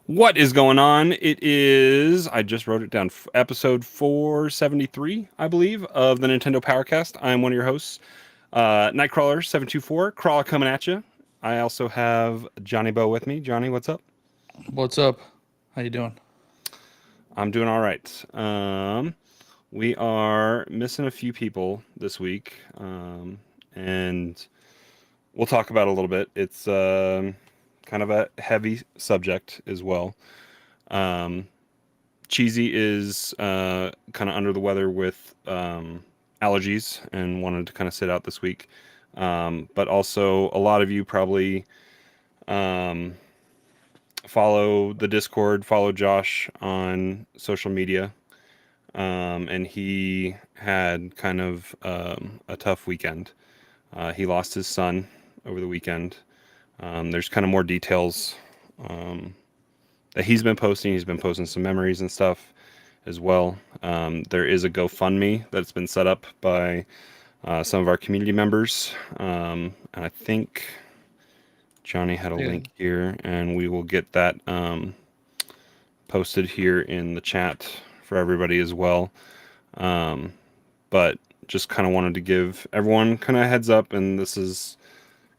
What is going on? It is, I just wrote it down, episode 473, I believe, of the Nintendo Powercast. I'm one of your hosts, Nightcrawler724, Crawler coming at you. I also have Johnny Bow with me. Johnny, what's up? What's up? How you doing? I'm doing all right. We are missing a few people this week, and we'll talk about it a little bit. It's kind of a heavy subject as well. Um, Cheesy is kind of under the weather with allergies and wanted to kind of sit out this week. But also, a lot of you probably um, follow the Discord, follow Josh on social media. And he had kind of a tough weekend. He lost his son over the weekend. There's kind of more details um, that he's been posting. He's been posting some memories and stuff as well. There is a GoFundMe that's been set up by some of our community members. And I think Johnny had a Yeah, link here, and we will get that posted here in the chat for everybody as well. But just kind of wanted to give everyone kind of a heads up, and this is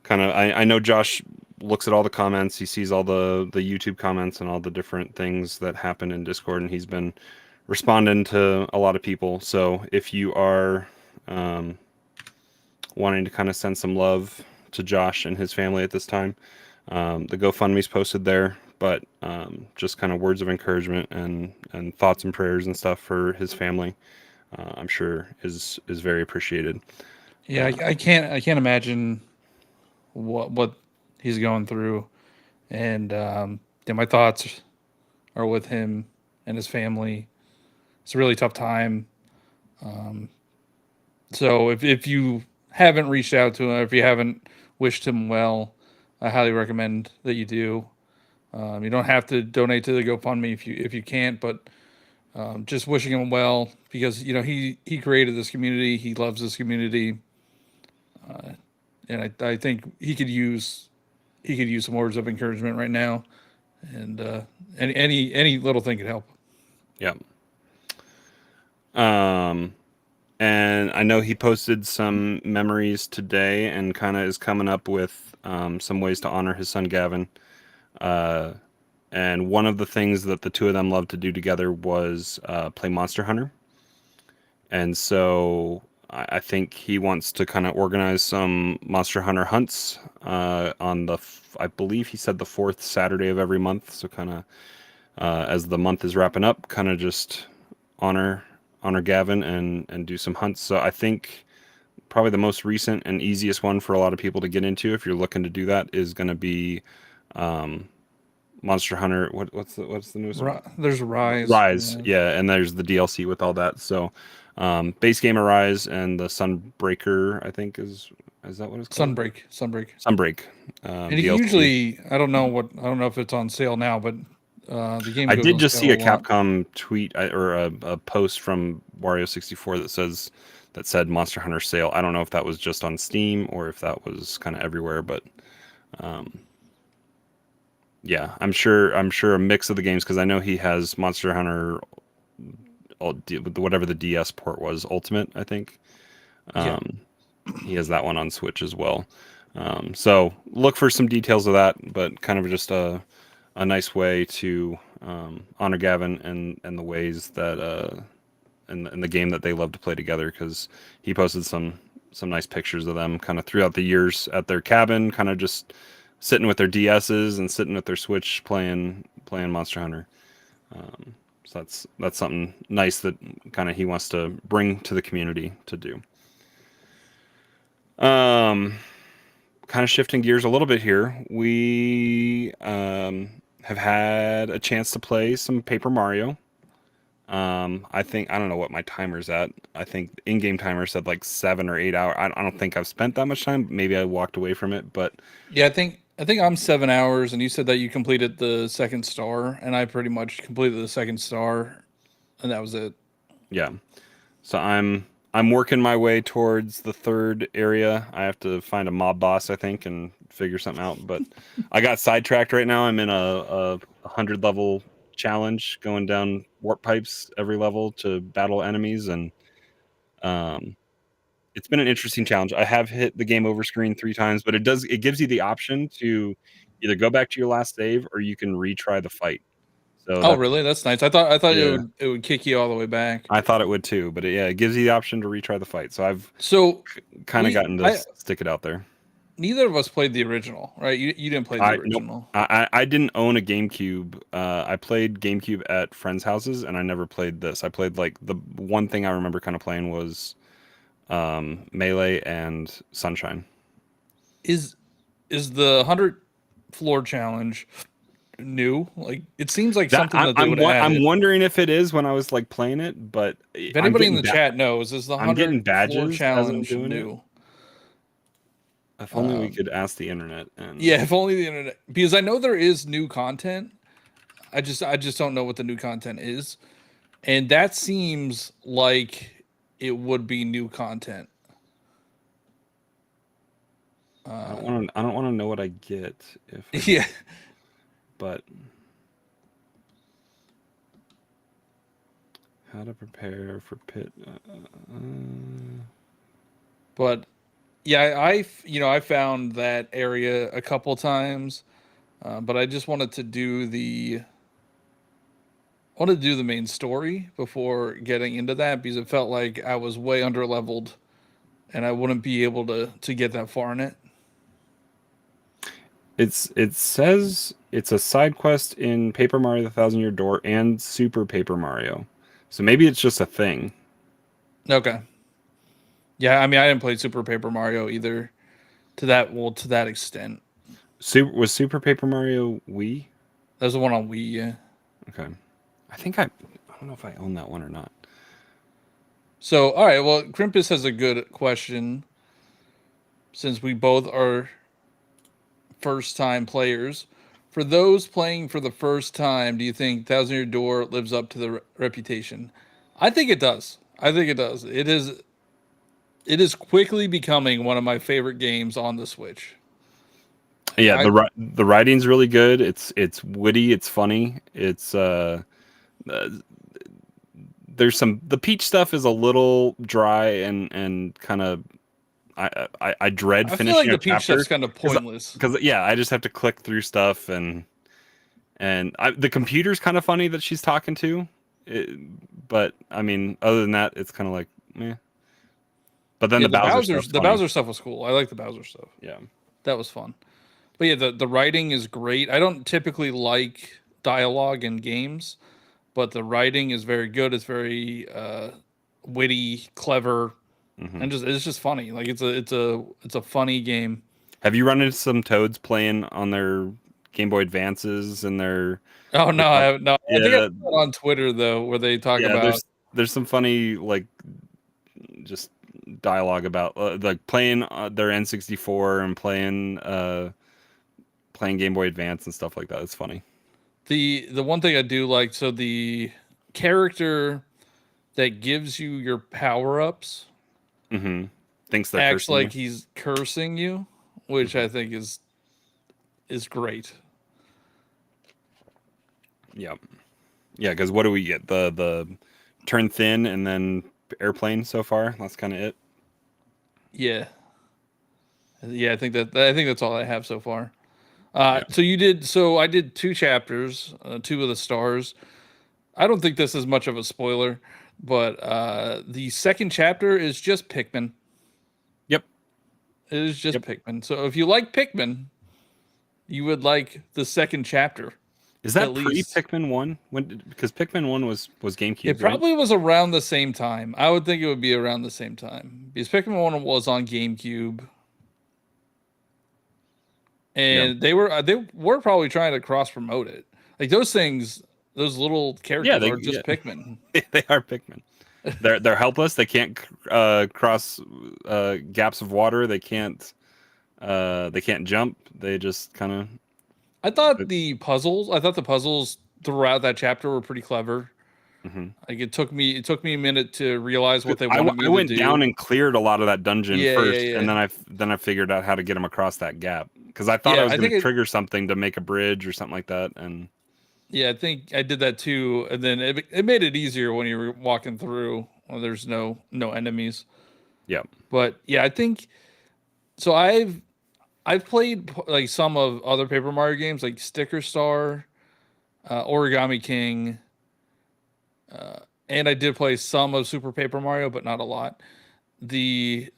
kind of, I know Josh looks at all the comments, he sees all the YouTube comments and all the different things that happen in Discord, and he's been responding to a lot of people. So if you are wanting to kind of send some love to Josh and his family at this time, the GoFundMe's posted there. But just kind of words of encouragement and thoughts and prayers and stuff for his family, I'm sure is very appreciated. yeah. I can't imagine what he's going through, and yeah, my thoughts are with him and his family. It's a really tough time. So if you haven't reached out to him, if you haven't wished him well, I highly recommend that you do. You don't have to donate to the GoFundMe if you can't, but just wishing him well because he created this community. He loves this community, and I think he could use some words of encouragement right now, and any little thing could help. Yeah. Um, and I know he posted some memories today and kind of is coming up with some ways to honor his son Gavin. Uh, and one of the things that the two of them loved to do together was play Monster Hunter. And so I think he wants to kind of organize some Monster Hunter hunts on I believe he said the fourth Saturday of every month. So kind of as the month is wrapping up, kind of just honor Gavin and do some hunts. So I think probably the most recent and easiest one for a lot of people to get into if you're looking to do that is going to be um, Monster Hunter. What's the newest one? There's a rise. Rise, yeah, and there's the DLC with all that. So base game of Rise and the Sunbreaker, I think is that what it's called? Sunbreak, Sunbreak and he DLC. usually I don't know if it's on sale now, but the game I goes did on just sale see a a lot. Capcom tweet or a post from Wario64 that said Monster Hunter sale. I don't know if that was just on Steam or if that was kind of everywhere, but um, yeah, I'm sure a mix of the games because I know he has Monster Hunter, whatever the DS port was, Ultimate, I think. Yeah, Um, he has that one on Switch as well. So look for some details of that, but kind of just a nice way to honor Gavin and the ways that in the game that they love to play together because he posted some nice pictures of them kind of throughout the years at their cabin, kind of just sitting with their DSs and sitting with their Switch playing Monster Hunter. So that's something nice that kind of he wants to bring to the community to do. Um, Kind of shifting gears a little bit here, we have had a chance to play some Paper Mario. I think I don't know what my timer's at. I think the in-game timer said like 7 or 8 hours. I don't think I've spent that much time. Maybe I walked away from it, but yeah. I think I'm 7 hours, and you said that you completed the second star, and I pretty much completed the second star, and that was it. yeah. So I'm working my way towards the third area. I have to find a mob boss, I think, and figure something out. But I got sidetracked right now. I'm in a 100 level challenge, going down warp pipes every level to battle enemies, and um, it's been an interesting challenge. I have hit the game over screen 3 times, but it gives you the option to either go back to your last save or you can retry the fight. So Oh, that's really? That's nice. I thought yeah. it would kick you all the way back. I thought it would too, but yeah, it gives you the option to retry the fight. So I've So kind of gotten to I stick it out there. neither of us played the original, right? You didn't play the I nope. original. I didn't own a GameCube. I played GameCube at friends' houses, and I never played this. I played like the one thing I remember kind of playing was Melee and Sunshine. Is the 100 floor challenge new? Like it seems like That something that they would have I'm added. wondering if it is when I was like playing it, but If anybody in the chat knows, is the I'm getting 100 floor badges as I'm challenge doing it. new? If only we could ask the internet. And Yeah, if only the internet, because I know there is new content. I just don't know what the new content is, and that seems like it would be new content. I don't want to know what I get if I Yeah, but how to prepare for pit. but yeah, I found that area a couple times, but I just wanted to do the main story before getting into that because it felt like I was way under leveled and I wouldn't be able to get that far in it. It says it's a side quest in Paper Mario: The Thousand Year Door and Super Paper Mario, so maybe it's just a thing. Okay. Yeah, I mean I didn't play Super Paper Mario either to that extent. Was Super Paper Mario Wii? There's the one on Wii, yeah. Okay, I don't know if I own that one or not. So all right, well Crimpus has a good question since we both are first time players. For those playing for the first time, do you think Thousand Year Door lives up to the reputation? I think it does. I think it does. It is quickly becoming one of my favorite games on the Switch. Yeah, I the writing's really good. It's witty. It's funny. It's uh, there's some the Peach stuff is a little dry and kind of I dread I feel like finishing a the Peach chapter stuff's kind of pointless. because yeah, I just have to click through stuff the computer's kind of funny that she's talking to, but I mean, other than that, it's kind of like meh. But then Yeah, the Bowser stuff's The funny. Bowser stuff was cool. I like the Bowser stuff. Yeah, That was fun. But yeah, the writing is great. I don't typically like dialogue in games, but the writing is very good. It's very witty, clever, and it's just funny. Like it's a funny game. have you run into some Toads playing on their Game Boy Advances and their Oh no, I have no. I think I yeah saw it on Twitter though, where they talk yeah about. there's some funny like just dialogue about like playing their N64 and playing Game Boy Advance and stuff like that. It's funny. The one thing I do like, so the character that gives you your power ups Mm-hmm. Thinks they're acts cursing you. like he's cursing you, which I think is great. Yeah, yeah. Because what do we get? The turn thin and then airplane so far. That's kind of it. Yeah, yeah. I think that's all I have so far. Yeah. So you did. So I did 2 chapters, 2 of the stars. I don't think this is much of a spoiler, but the second chapter is just Pikmin. Yep. It is just Yep. Pikmin. So if you like Pikmin, you would like the second chapter. Is that At pre least. Pikmin one? Because Pikmin one was It GameCube, right? probably was around the same time. I would think it would be around the same time because Pikmin 1 was on GameCube, Yeah. and they were probably trying to cross promote it. Like those things, those little Yeah. characters are just Pikmin. They are Pikmin. They're helpless. They can't cross gaps of water. They can't jump. They just kind of. I thought the puzzles throughout that chapter were pretty clever. Hmm. Like it took me a minute to realize what they I, wanted me I to went down do. and cleared a lot of that dungeon Yeah, yeah, first, and yeah. then I figured out how to get him across that gap because I thought I Yeah, was I going think to trigger something to make a bridge or something like that, and I think I did that too, and then it made it easier when you were walking through when there's no enemies. yeah. But yeah, I think so. I've played like some of other Paper Mario games, like Sticker Star, Origami King, and I did play some of Super Paper Mario, but not a lot.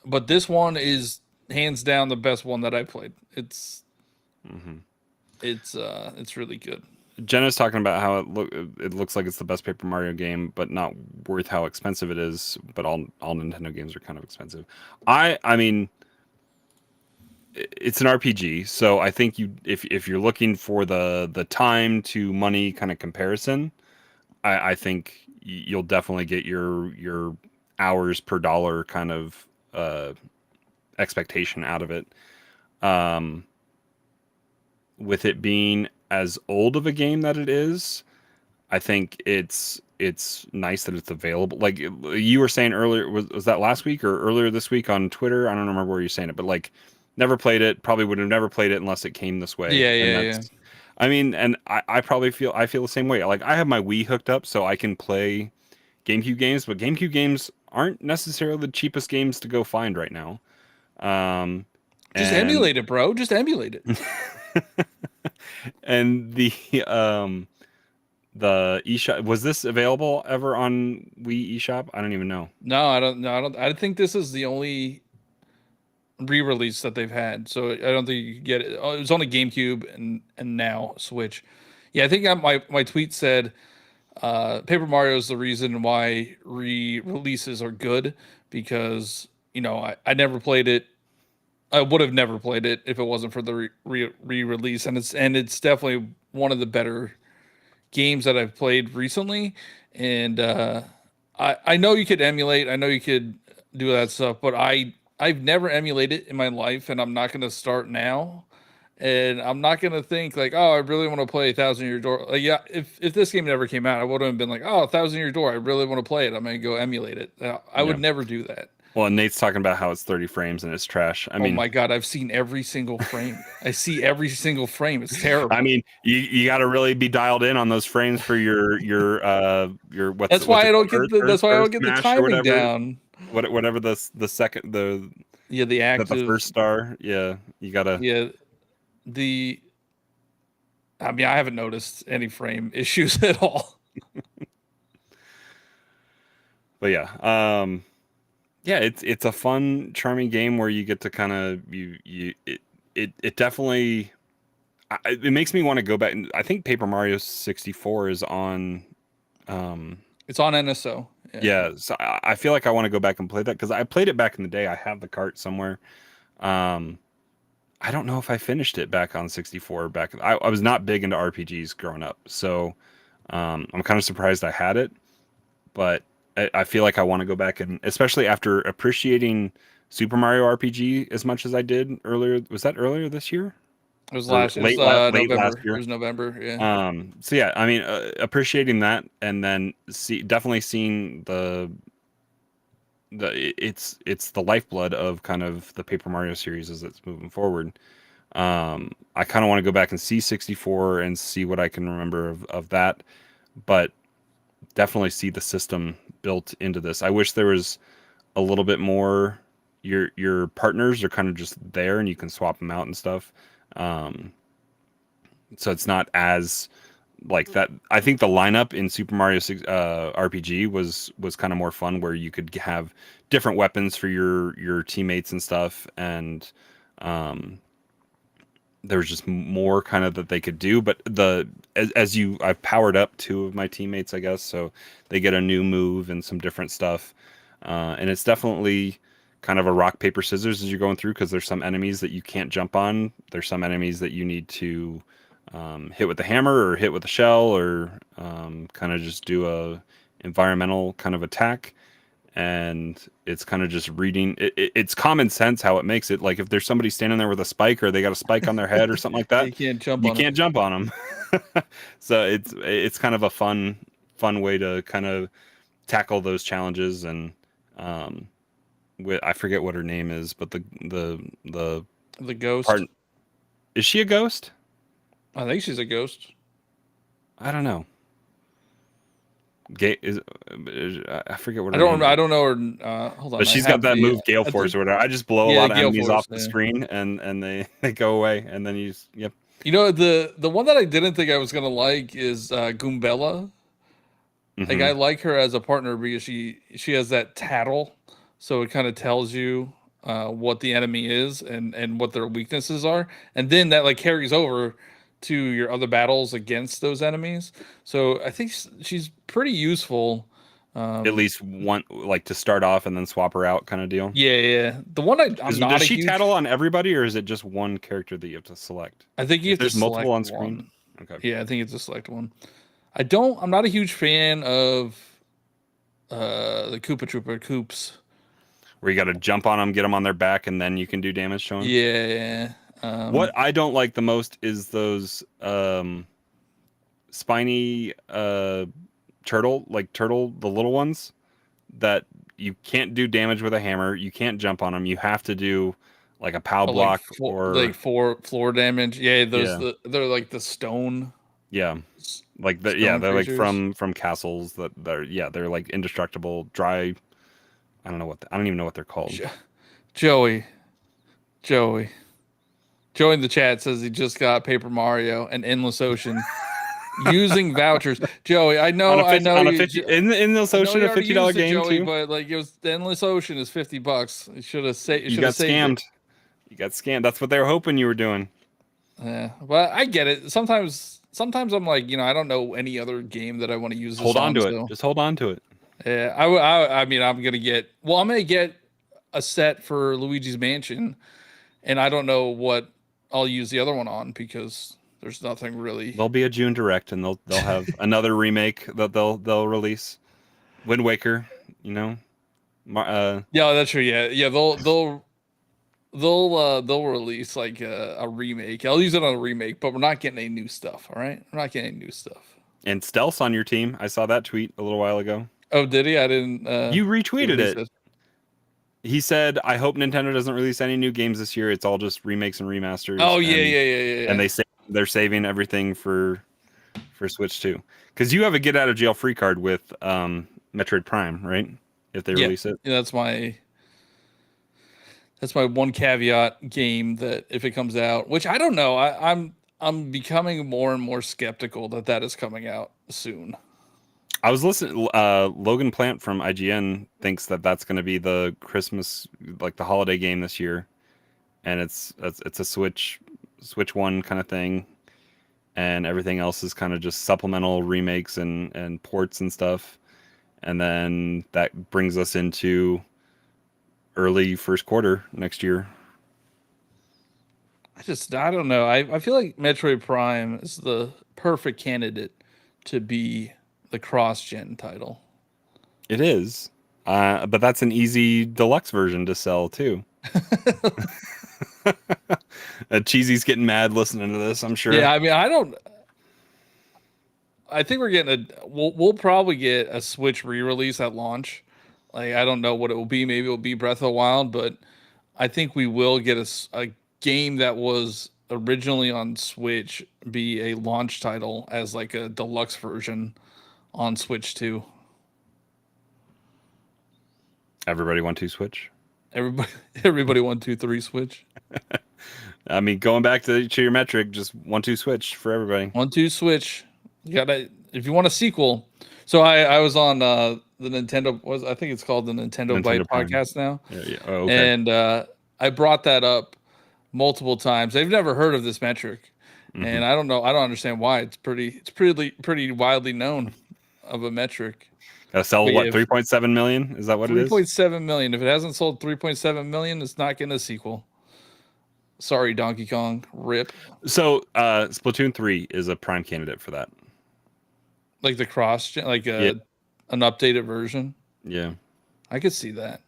But this one is hands down the best one that I played. Hmm. It's really good. Jenna's talking about how it looks like it's the best Paper Mario game, but not worth how expensive it is. But all Nintendo games are kind of expensive. I mean, it's an RPG, so I think if you're looking for the time to money kind of comparison, I think you'll definitely get your hours per dollar kind of expectation out of it. Um, with it being as old of a game that it is, I think it's nice that it's available. Like you were saying earlier, was that last week or earlier this week on Twitter? I don't remember where you're saying it, but like never played it. Probably would have never played it unless it came this way. Yeah, And yeah, yeah. that's, I mean, and I probably feel the same way. Like I have my Wii hooked up so I can play GameCube games, but GameCube games aren't necessarily the cheapest games to go find right now. Um, Just and emulate it, bro. Just emulate it. and the eShop, was this available ever on Wii eShop? I don't even know. No, I don't. No, I don't. I think this is the only re-release that they've had. So I don't think you can get it. Oh, it was only GameCube and now Switch. Yeah, I think my tweet said Paper Mario is the reason why re-releases are good because I never played it. I would have never played it if it wasn't for the re-release, and it's definitely one of the better games that I've played recently. And I know you could emulate, I know you could do that stuff, but I've never emulated in my life, and I'm not going to start now. And I'm not gonna think like, oh, I really want to play Thousand Year Door. Like, yeah, if this game never came out, I would have been like, oh, Thousand Year Door, I really want to play it. I'm gonna go emulate it. I Yeah. would never do that. Well, and Nate's talking about how it's 30 frames and it's trash. Oh my God, I've seen every single frame. I see every single frame. It's terrible. You got to really be dialed in on those frames for your what's That's why it I called? don't get the that's why I Earth don't get the smash or timing whatever. down. Whatever the second Yeah, the the active. first star. Yeah, you got to. Yeah, the. I mean, I haven't noticed any frame issues at all. But yeah, it's a fun, charming game where you get to kind of it definitely it makes me want to go back. I think Paper Mario 64 is on. Um, It's on NSO. Yeah, yeah, so I feel like I want to go back and play that because I played it back in the day. I have the cart somewhere. Um, I don't know if I finished it back on 64. I was not big into RPGs growing up, so I'm kind of surprised I had it. But I feel like I want to go back and, especially after appreciating Super Mario RPG as much as I did earlier. Was that earlier this year or it was late last November. It year? was November. Yeah. So yeah, I mean, appreciating that, and then definitely seeing it's the lifeblood of kind of the Paper Mario series as it's moving forward. I kind of want to go back and see 64 and see what I can remember of that, but definitely see the system built into this. I wish there was a little bit more. Your partners are kind of just there and you can swap them out and stuff. Um, so it's not as like that. I think the lineup in Super Mario 6, RPG was kind of more fun, where you could have different weapons for your teammates and stuff, and um, there was just more kind of that they could do. But I've powered up two of my teammates, I guess, so they get a new move and some different stuff, and it's definitely kind of a rock paper scissors as you're going through, because there's some enemies that you can't jump on. There's some enemies that you need to hit with the hammer or hit with the shell, or kind of just do a environmental kind of attack. And it's kind of just reading it's common sense how it makes it. Like if there's somebody standing there with a spike, or they got a spike on their head or something like Yeah, that, you can't jump you on them. can't jump on them. So it's kind of a fun fun way to kind of tackle those challenges. And I forget what her name is, but the ghost. part, is she a ghost? I think she's a ghost. I don't know. I forget what her I don't. name is. I don't know her. Hold on. But she's got that move, Gale Force or whatever. I just blow a lot of enemies off the screen, and they go away, and then yep. You know, the one that I didn't think I was gonna like is Goombella. Like I like her as a partner because she has that tattle, so it kind of tells you what the enemy is and what their weaknesses are, and then that like carries over to your other battles against those enemies. So I think she's pretty useful. At least one, like, to start off and then swap her out kind of deal. Yeah. The one I'm not does a she huge... tattle on everybody, or is it just one character that you have to select? I think you have to there's select multiple on one. screen. Okay. Yeah, I think it's a select one. I'm not a huge fan of the Koopa Trooper Koops. Where you got to jump on them, get them on their back, and then you can do damage to them. Yeah. What I don't like the most is those spiny turtle, the little ones that you can't do damage with a hammer. You can't jump on them. You have to do like a POW block or floor damage. Yeah, they're like the stone. Yeah, like they're like from castles they're like indestructible, dry. I don't even know what they're called. Joey in the chat says he just got Paper Mario and Endless Ocean using vouchers. Joey, I know Endless Ocean, a $50 game, Joey, too. but like it was Endless Ocean is $50. You should have saved. You got scammed. You got scammed. That's what they were hoping you were doing. Yeah, but I get it. Sometimes I'm like, I don't know any other game that I want to use. Hold on to it. Just hold on to it. Yeah, I mean, I'm gonna get a set for Luigi's Mansion, and I don't know what I'll use the other one on because there's nothing really. There'll be a June Direct, and they'll have another remake that they'll release. Wind Waker, Yeah, that's true. Yeah, they'll release like a remake. I'll use it on a remake, but we're not getting any new stuff. All right, we're not getting any new stuff. And Stealth's on your team. I saw that tweet a little while ago. Oh, did he? I didn't. You retweeted it. He said, "I hope Nintendo doesn't release any new games this year. It's all just remakes and remasters." Oh yeah. And they're saving everything for Switch too, because you have a get out of jail free card with Metroid Prime, right? If they release it, yeah, that's my one caveat game that if it comes out, which I don't know, I'm becoming more and more skeptical that is coming out soon. I was listening. Logan Plant from IGN thinks that's going to be the Christmas, like the holiday game this year, and it's a Switch One kind of thing, and everything else is kind of just supplemental remakes and ports and stuff, and then that brings us into early first quarter next year. I don't know. I feel like Metroid Prime is the perfect candidate to be the cross-gen title. It is, but that's an easy deluxe version to sell too. Cheesy's getting mad listening to this, I'm sure. Yeah, I mean, I think we're getting we'll probably get a Switch re-release at launch. Like, I don't know what it will be. Maybe it'll be Breath of the Wild, but I think we will get a game that was originally on Switch be a launch title as like a deluxe version on Switch 2. Everybody 1-2 Switch. Everybody 1-2-3 Switch. I mean, going back to your metric, just 1-2 Switch for everybody. 1-2 Switch. You gotta, if you want a sequel. So I was on the Nintendo, I think it's called the Nintendo Byte Prime podcast now. Yeah. Oh, okay. And I brought that up multiple times. They've never heard of this metric, and I don't know. I don't understand why. It's pretty widely known of a metric. Gotta sell 3.7 million? Is that what it is? 3.7 million. If it hasn't sold 3.7 million, it's not getting a sequel. Sorry, Donkey Kong. RIP. So Splatoon 3 is a prime candidate for that. Like the cross-gen, like an updated version. Yeah. I could see that.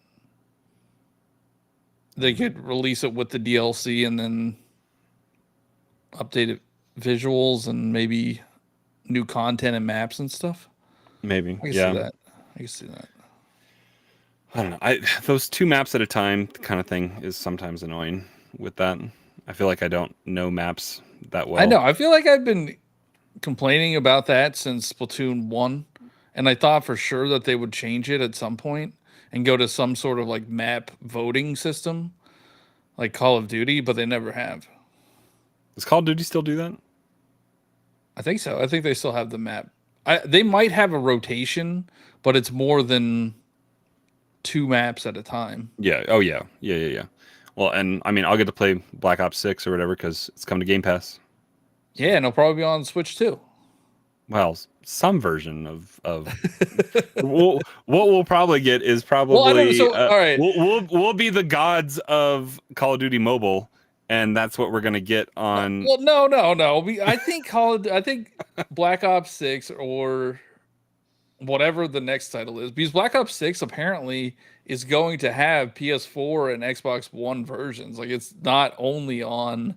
They could release it with the DLC and then updated visuals and maybe new content and maps and stuff. Maybe. I can see Yeah. that. I can see that. I don't know. Those 2 maps at a time kind of thing is sometimes annoying with that. I feel like I don't know maps that I well. know. I feel like I've been complaining about that since Splatoon 1, and I thought for sure that they would change it at some point and go to some sort of like map voting system like Call of Duty, but they never have. Does Call of Duty still do that? I think so. I think they still have the map. They might have a rotation, but it's more than 2 maps at a time. Yeah. Oh yeah. Yeah. Yeah. Yeah. Well, and I mean, I'll get to play Black Ops 6 or whatever because it's coming to Game Pass. So, Yeah, and it'll probably be on Switch too. well, some version of what we'll probably get is Well, I don't know. probably So, all right. we'll be the gods of Call of Duty Mobile, and that's what we're gonna get on. Well, no. I think Black Ops 6 or whatever the next title is, because Black Ops 6 apparently is going to have PS4 and Xbox One versions. Like it's not only on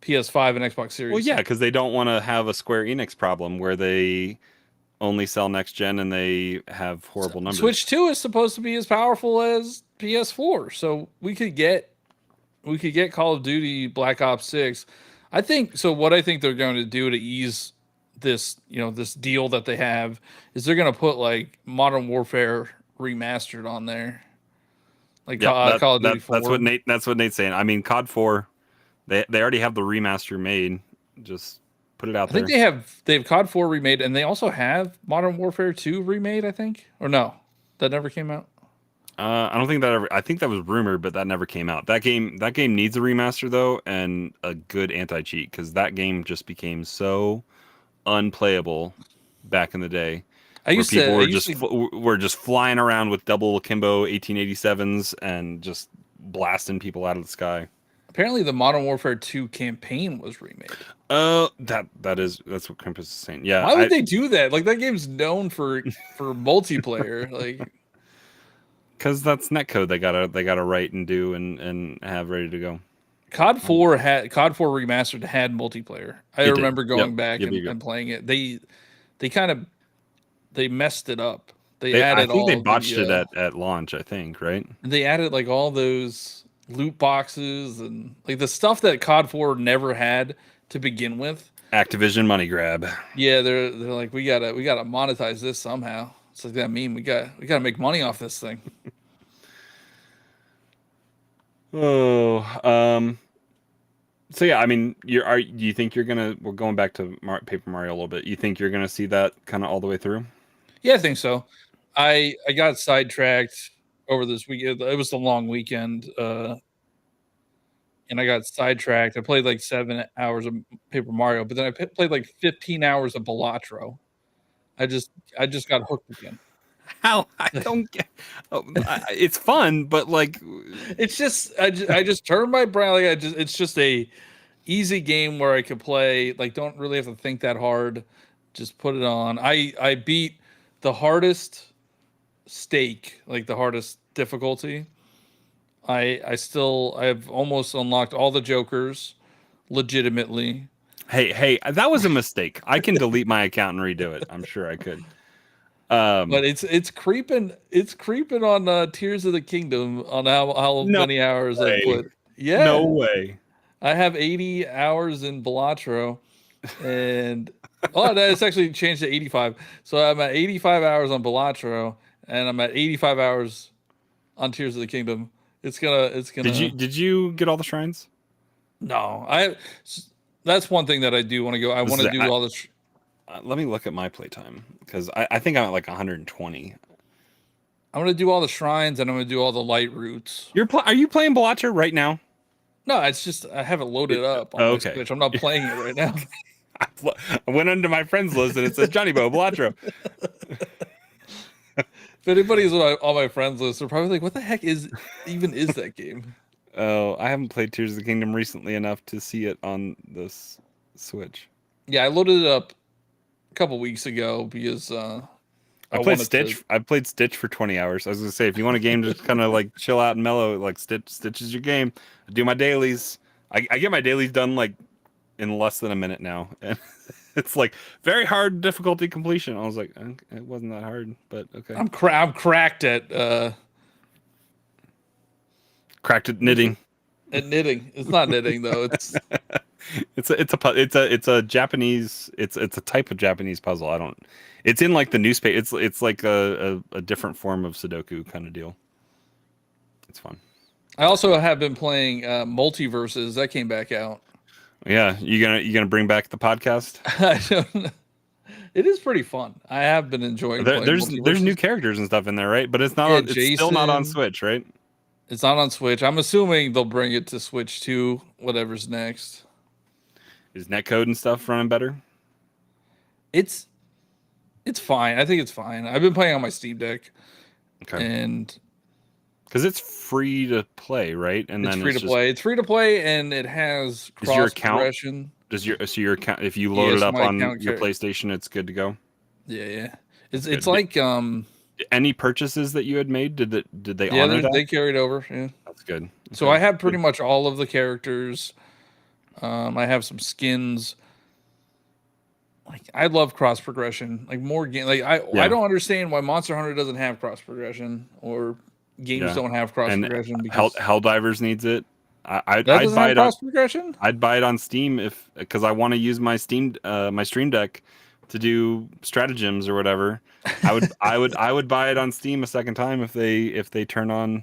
PS5 and Xbox Well, Series. yeah, because they don't want to have a Square Enix problem where they only sell next gen and they have horrible numbers. Switch 2 is supposed to be as powerful as PS4. So we could get Call of Duty Black Ops 6. I think so what I think they're going to do to ease this, this deal that they have is they're going to put like Modern Warfare remastered on there. Like Yep, Call of Duty 4. that's what Nate's saying. I mean, COD 4, they already have the remaster made. Just put it out I think there. they have COD 4 remade and they also have Modern Warfare 2 remade, I think. Or no, that never came out. I don't think that ever. I think that was rumored, but that never came out. That game needs a remaster though, and a good anti cheat because that game just became so unplayable back in the day, where people were just flying around with double akimbo 1887s and just blasting people out of the sky. Apparently the Modern Warfare 2 campaign was remade. That's what Krampus is saying. Yeah, Why would they do that? Like that game's known for multiplayer. Like because that's netcode they gotta write and do and have ready to go. COD 4 remastered had multiplayer. I It did. remember going Yep. back Yep, you go. and playing it. They kind of they messed it up. They I added think they all botched it the at launch. I think, right? they added like all those loot boxes and like the stuff that COD 4 never had to begin with. Activision money grab. Yeah, they're like we gotta monetize this somehow. It's like that meme. We gotta make money off this thing. Oh, so yeah, I mean, do you think we're going back to Paper Mario a little bit. You think you're gonna see that kind of all the way through? Yeah, I think so. I got sidetracked over this weekend. It was a long weekend, and I got sidetracked. I played like 7 hours of Paper Mario, but then played like 15 hours of Balatro. I just got hooked again. How I don't get. Oh, it's fun, but like, It's just I just turned my brain. Like it's just a easy game where I could play. Like don't really have to think that hard. Just put it on. I beat the hardest stake, like the hardest difficulty. I've almost unlocked all the jokers legitimately. hey, that was a mistake. I can delete my account and redo it. I'm sure I could. But it's creeping on Tears of the Kingdom on how No many hours I way. put. No Yeah, way. I have 80 hours in Balatro, and oh, no, it's actually changed to 85. So I'm at 85 hours on Balatro, and I'm at 85 hours on Tears of the Kingdom. It's gonna. Did you get all the shrines? No, that's one thing that I do want to go. I want to do all this. Let me look at my playtime because I think I'm at like 120. I'm gonna do all the shrines and I'm gonna do all the light routes. Are you playing Balatro right now? No, it's just I haven't loaded up on my Switch. I'm not playing it right now. I went under my friends list and it says Johnny Bo Balatro. If anybody's on my friends list, they're probably like, "What the heck is that game?" Oh, I haven't played Tears of the Kingdom recently enough to see it on this Switch. Yeah, I loaded it up a couple weeks ago because I played Stitch. I played Stitch for 20 hours. I was gonna say, if you want a game to kind of like chill out and mellow, like Stitch is your game. I do my dailies. I get my dailies done like in less than a minute now, and it's like very hard difficulty completion. I was like, it wasn't that hard, but okay. I'm cracked Cracked at knitting. at knitting. It's not knitting though. It's It's a Japanese, it's a type of Japanese puzzle. I don't. It's in like the newspaper. It's like a different form of Sudoku kind of deal. It's fun. I also have been playing Multiverses. That came back out. Yeah, you gonna bring back the podcast? I don't know. It is pretty fun. I have been enjoying playing There's Multiverses. new characters and stuff in there, right? But it's not. Yeah, It's still not on Jason. Switch, right? It's not on Switch. I'm assuming they'll bring it to Switch too, whatever's next. Is netcode and stuff running better? It's it's fine. I think it's fine. I've been playing on my Steam Deck Okay, and because it's free to play, right? And it's then free to play. It's free to play and it has is your cross account progression. your account, if you load Yes, it up my on account your PlayStation, it's good to go. Yeah, yeah. It's Good. like Any purchases that you had made, did they yeah, honor that? they carried over. Yeah. That's good. So Okay. I have pretty much all of the characters. I have some skins. Like I love cross progression. Like more game. Like I Yeah. don't understand why Monster Hunter doesn't have cross progression or games Yeah. don't have cross And progression because Helldivers needs it. that I'd doesn't buy have it on cross progression. I'd buy it on Steam if because I want to use my my Stream Deck to do stratagems or whatever. I would buy it on Steam a second time if they turn on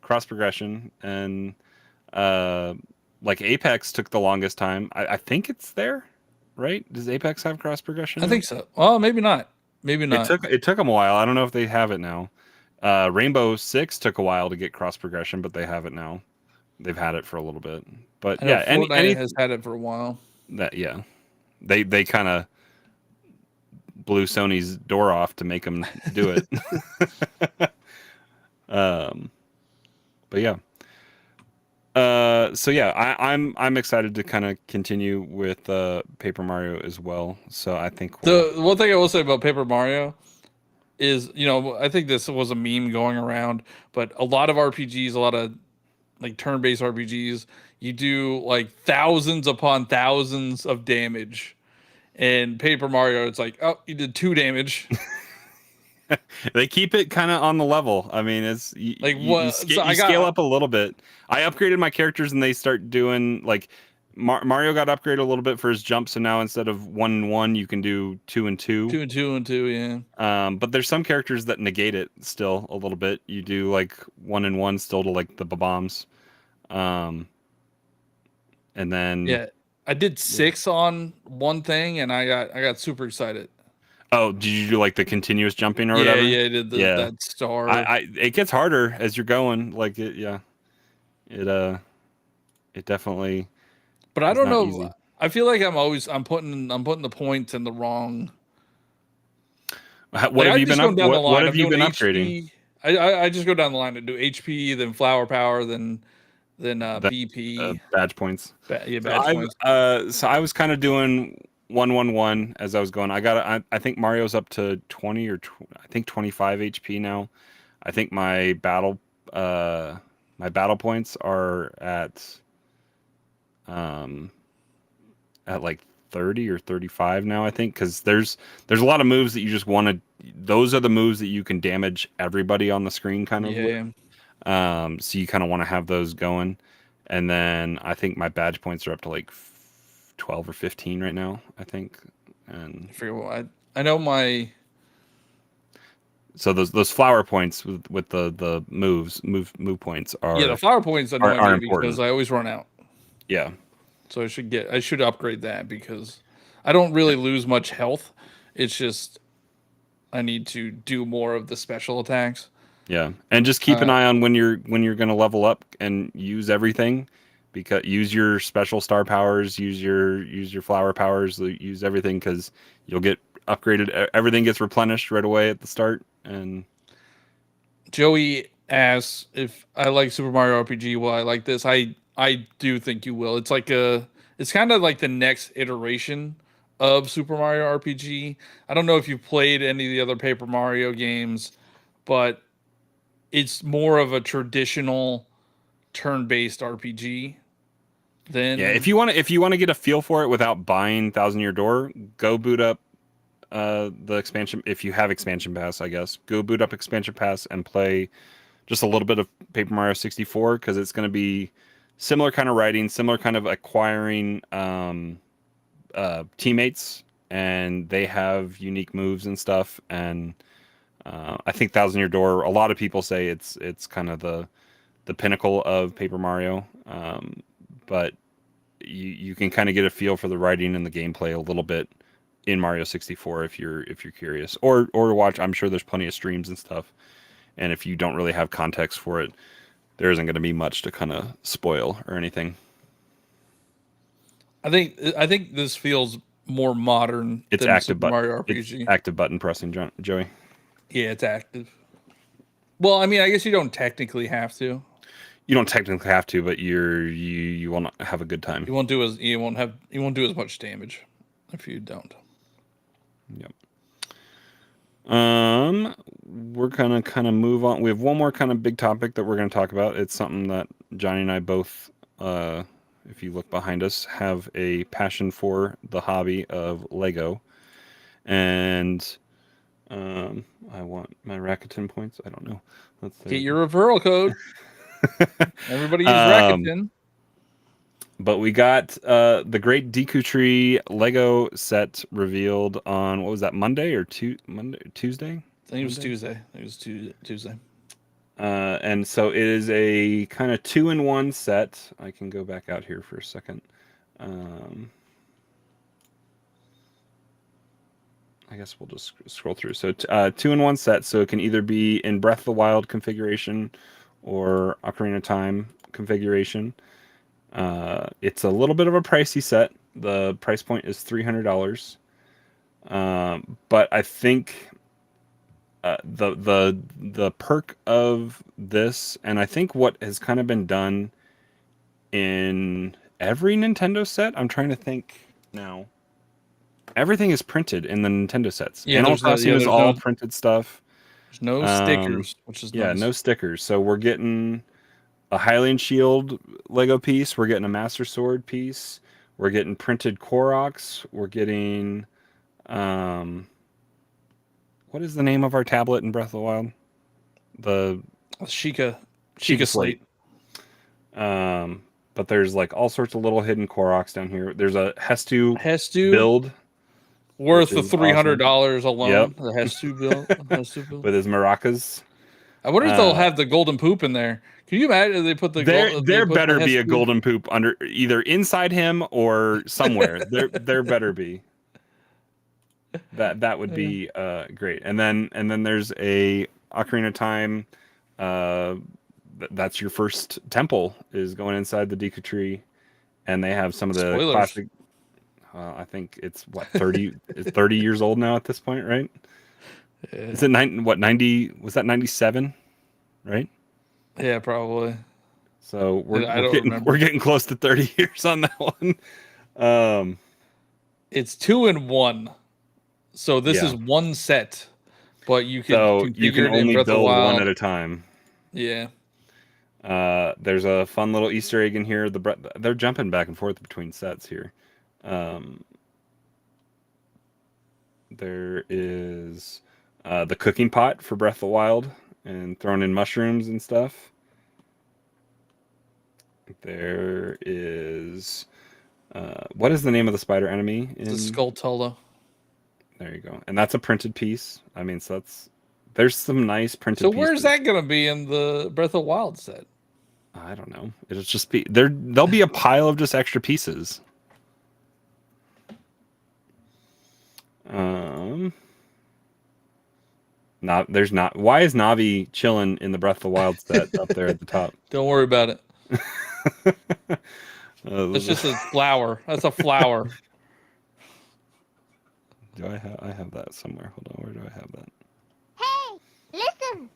cross progression. And like Apex took the longest time. I think it's there, right? Does Apex have cross progression I now? think so. Well, maybe not. Maybe not. It took them a while. I don't know if they have it now. Rainbow Six took a while to get cross progression, but they have it now. They've had it for a little bit. But I know yeah, Fortnite has had it for a while. that yeah, they kind of blew Sony's door off to make them do it. um, but yeah. So yeah, I'm excited to kind of continue with Paper Mario as well. So I think The one thing I will say about Paper Mario is, I think this was a meme going around, but a lot of RPGs, a lot of like turn-based RPGs, you do like thousands upon thousands of damage. And Paper Mario, it's like, oh, you did 2 damage. they keep it kind of on the level. I mean, it's Like what? So you scale up a little bit. I upgraded my characters and they start doing like Mario got upgraded a little bit for his jump, so now instead of 1 and 1, you can do 2 and 2. 2 and 2 and 2, yeah. But there's some characters that negate it still a little bit. You do like 1 and 1 still to like the bombs. And then Yeah. I did 6 on one thing and I got super excited. oh, did you do like the continuous jumping or Yeah, whatever? yeah, I did that star. It gets harder as you're going. Like it, yeah. It definitely. But I is don't not know. easy. I feel like I'm putting the points in the wrong. What Like, have I you just been go up? down the What line. have I'm you doing been HP. upgrading? I just go down the line and do HP, then flower power, then BP. Badge points. Yeah, So badge points. So I was kind of doing 1-1-1 as I was going. I think Mario's up to 20 or I think 25 HP now. I think my battle points are at like 30 or 35 now, I think, because there's a lot of moves that you just want to. Those are the moves that you can damage everybody on the screen, kind of. Yeah. So you kind of want to have those going, and then I think my badge points are up to like 12 or 15 right now, I think, and I forget what I know my. so those flower points with the move points are Yeah, the flower points annoy are me important. because I always run out. Yeah. So I should upgrade that because I don't really lose much health. It's just I need to do more of the special attacks. Yeah, and just keep an eye on when you're going to level up and use everything, because use your special star powers, use your flower powers, use everything, because you'll get upgraded. Everything gets replenished right away at the start. And Joey asks if I like Super Mario RPG. Well, I like this. I do think you will. It's kind of like the next iteration of Super Mario RPG. I don't know if you've played any of the other Paper Mario games, but it's more of a traditional turn-based RPG. then Yeah, if you want to get a feel for it without buying Thousand Year Door, go boot up the expansion. If you have expansion pass, I guess go boot up expansion pass and play just a little bit of Paper Mario 64, because it's going to be similar kind of writing, similar kind of acquiring teammates, and they have unique moves and stuff. And I think Thousand Year Door, a lot of people say it's kind of the pinnacle of Paper Mario, but you can kind of get a feel for the writing and the gameplay a little bit in Mario 64 if you're curious, or watch. I'm sure there's plenty of streams and stuff, and if you don't really have context for it, there isn't going to be much to kind of spoil or anything. I think this feels more modern It's than active Super Mario it's RPG. active button pressing, Joey. Yeah, it's active. Well, I mean, I guess you don't technically have to. You don't technically have to, but you will not have a good time. You won't do as much damage if you don't. Yep. We're gonna kind of move on. We have one more kind of big topic that we're gonna talk about. It's something that Johnny and I both, if you look behind us, have a passion for the hobby of Lego, and I want my Rakuten points. I don't know. Let's Get your referral code. Everybody use Um, Rakuten. But we got the Great Deku Tree Lego set revealed on, what was that, Monday or Tuesday? I think it was Tuesday. Tuesday. And so it is a kind of 2-in-1 set. I can go back out here for a second. I guess we'll just scroll through. So 2-in-1 set. So it can either be in Breath of the Wild configuration or Ocarina of Time configuration. It's a little bit of a pricey set. The price point is $300. But I think the perk of this, and I think what has kind of been done in every Nintendo set, I'm trying to think now. Everything is printed in the Nintendo sets. Yeah, Animal Crossing is all printed stuff. There's no stickers, which is nice. No stickers. So we're getting a Hylian Shield Lego piece. We're getting a Master Sword piece. We're getting printed Koroks. We're getting, what is the name of our tablet in Breath of the Wild? The Sheikah Slate. But there's like all sorts of little hidden Koroks down here. There's a Hestu build worth the $300 alone. Yep. The Hestu build with his maracas. I wonder if they'll have the golden poop in there. Can you imagine if they put the there better be a golden poop under either inside him or somewhere. there better be. That would be great. And then there's a Ocarina of Time. That's your first temple is going inside the Deku Tree, and they have some of the classic. I think it's 30. It's 30 years old now at this point, right? Yeah. Is it 90? Was that 97? Right? Yeah, probably. So we're getting close to 30 years on that one. It's 2-in-1, so this is one set, but you can only build one at a time. Yeah. There's a fun little Easter egg in here. They're jumping back and forth between sets here. There is the cooking pot for Breath of the Wild and throwing in mushrooms and stuff. There is what is the name of the spider enemy? The Skulltula. There you go. And that's a printed piece. I mean, so there's some nice printed pieces. So where's that going to be in the Breath of the Wild set? I don't know. It'll just be there'll be a pile of just extra pieces. There's not. Why is Navi chilling in the Breath of the Wild set up there at the top? Don't worry about it. It's just a flower. That's a flower. Do I have that somewhere? Hold on. Where do I have that? Hey, listen.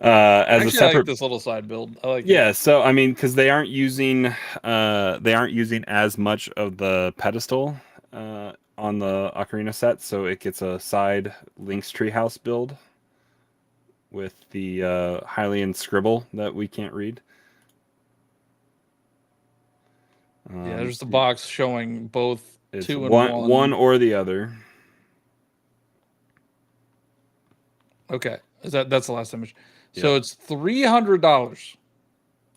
As a separate, I like this little side build. I like. Yeah. So I mean, because they aren't using as much of the pedestal on the Ocarina set, so it gets a side Link's Treehouse build with the Hylian scribble that we can't read. Yeah, there's the box showing both It's 2 and 1. one or the other. Okay, that's the last image. So Yeah. it's $300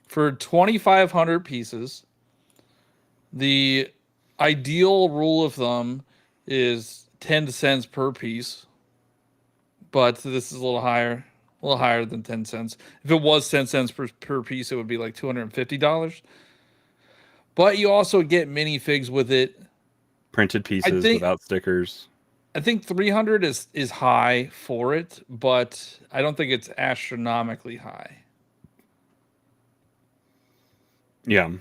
for 2,500 pieces. The ideal rule of thumb is 10 cents per piece, but this is a little higher than 10 cents. If it was 10 cents per piece, it would be like $250. But you also get minifigs with it. Printed pieces think- without stickers. I think 300 is high for it, but I don't think it's astronomically high. Yeah.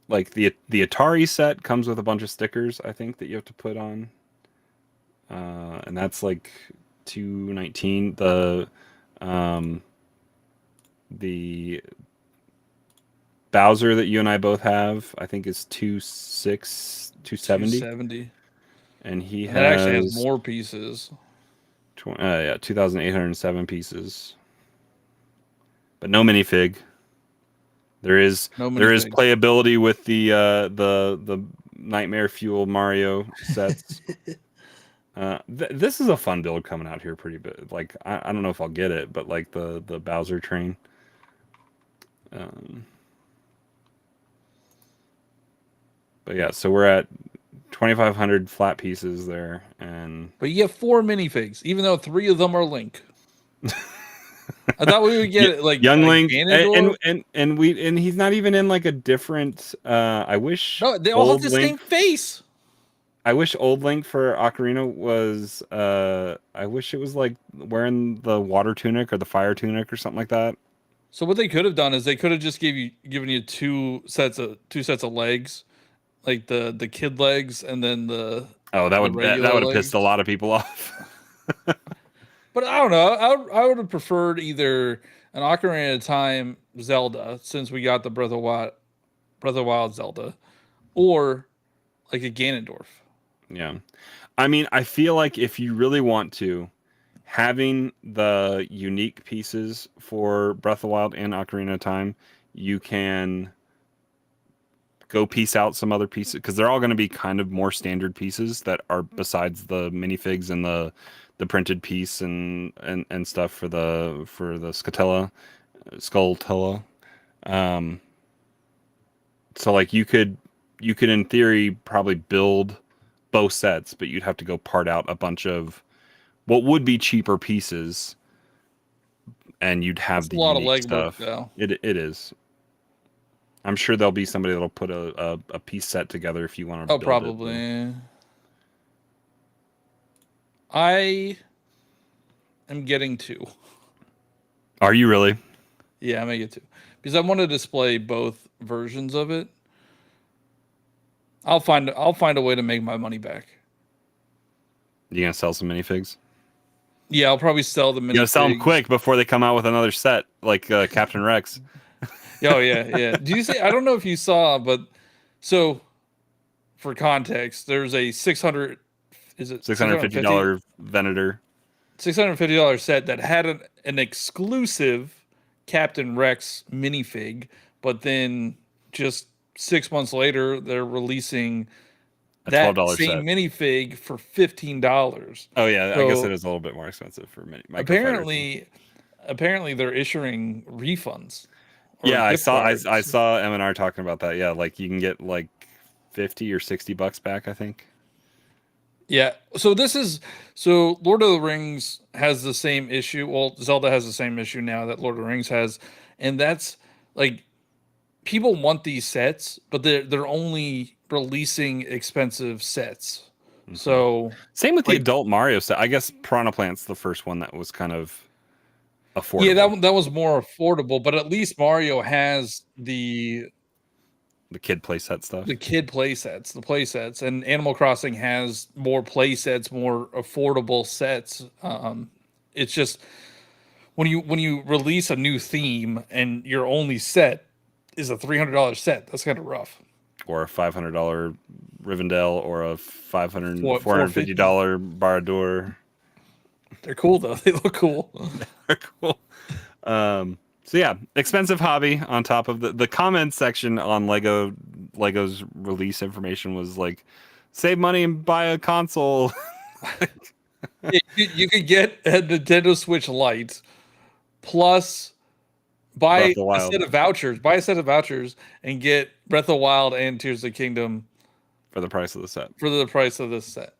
Like the Atari set comes with a bunch of stickers, I think, that you have to put on. And that's like $219. The Bowser that you and I both have, I think, is $270. And he That actually has has more pieces. 2,807 pieces. But no minifig. There is playability with the Nightmare Fuel Mario sets. This is a fun build coming out here pretty big. Like I don't know if I'll get it, but like the Bowser train. But yeah, so we're at 2,500 flat pieces there, but you get 4 minifigs, even though 3 of them are Link. I thought we would get like young Link, Ganondorf. and he's not even in like a different. I wish No, they all have the same face. I wish old Link for Ocarina was. I wish it was like wearing the water tunic or the fire tunic or something like that. So what they could have done is they could have just given you two sets of legs, like the kid legs and then the that would have pissed a lot of people off. But I don't know. I would have preferred either an Ocarina of Time Zelda, since we got the Breath of Wild Zelda, or like a Ganondorf. Yeah, I mean, I feel like if you really want to, having the unique pieces for Breath of the Wild and Ocarina of Time, you can go piece out some other pieces, because they're all going to be kind of more standard pieces that are besides the minifigs and the printed piece and stuff for the Skulltula. So like you could in theory probably build both sets, but you'd have to go part out a bunch of what would be cheaper pieces, and you'd have the unique stuff. Though. It is. I'm sure there'll be somebody that'll put a piece set together if you want to. Oh, probably. It. I am getting 2. Are you really? Yeah, I may get 2 because I want to display both versions of it. I'll find a way to make my money back. You gonna sell some minifigs? Yeah, I'll probably sell the minifigs. You gotta sell them quick before they come out with another set, like Captain Rex. Oh yeah. Do you see? I don't know if you saw, but so for context, there's a $650 Venator. $650 set that had an exclusive Captain Rex minifig, but then just 6 months later, they're releasing that same minifig for $15. Oh yeah, so, I guess it is a little bit more expensive for mini. Apparently they're issuing refunds. Yeah, I saw M&R talking about that. Yeah, like you can get like $50 or $60 back, I think. Yeah. So Lord of the Rings has the same issue. Well, Zelda has the same issue now that Lord of the Rings has, and that's like people want these sets, but they're only releasing expensive sets. Mm-hmm. So same with the adult Mario set. I guess Piranha Plant's the first one that was kind of affordable. Yeah, that was more affordable, but at least Mario has the kid playset stuff. The kid playsets, the playsets, and Animal Crossing has more playsets, more affordable sets. It's just when you release a new theme and your only set is a $300 set, that's kind of rough. Or a $500 Rivendell, or a $450 Barad-dûr. They're cool though. They look cool. They're cool. So yeah, expensive hobby on top of the comments section on Lego's release information was like, save money and buy a console. You could get a Nintendo Switch Lite plus buy Breath of the a Wild set of vouchers. Buy a set of vouchers and get Breath of the Wild and Tears of the Kingdom for the price of the set. for the price of this set.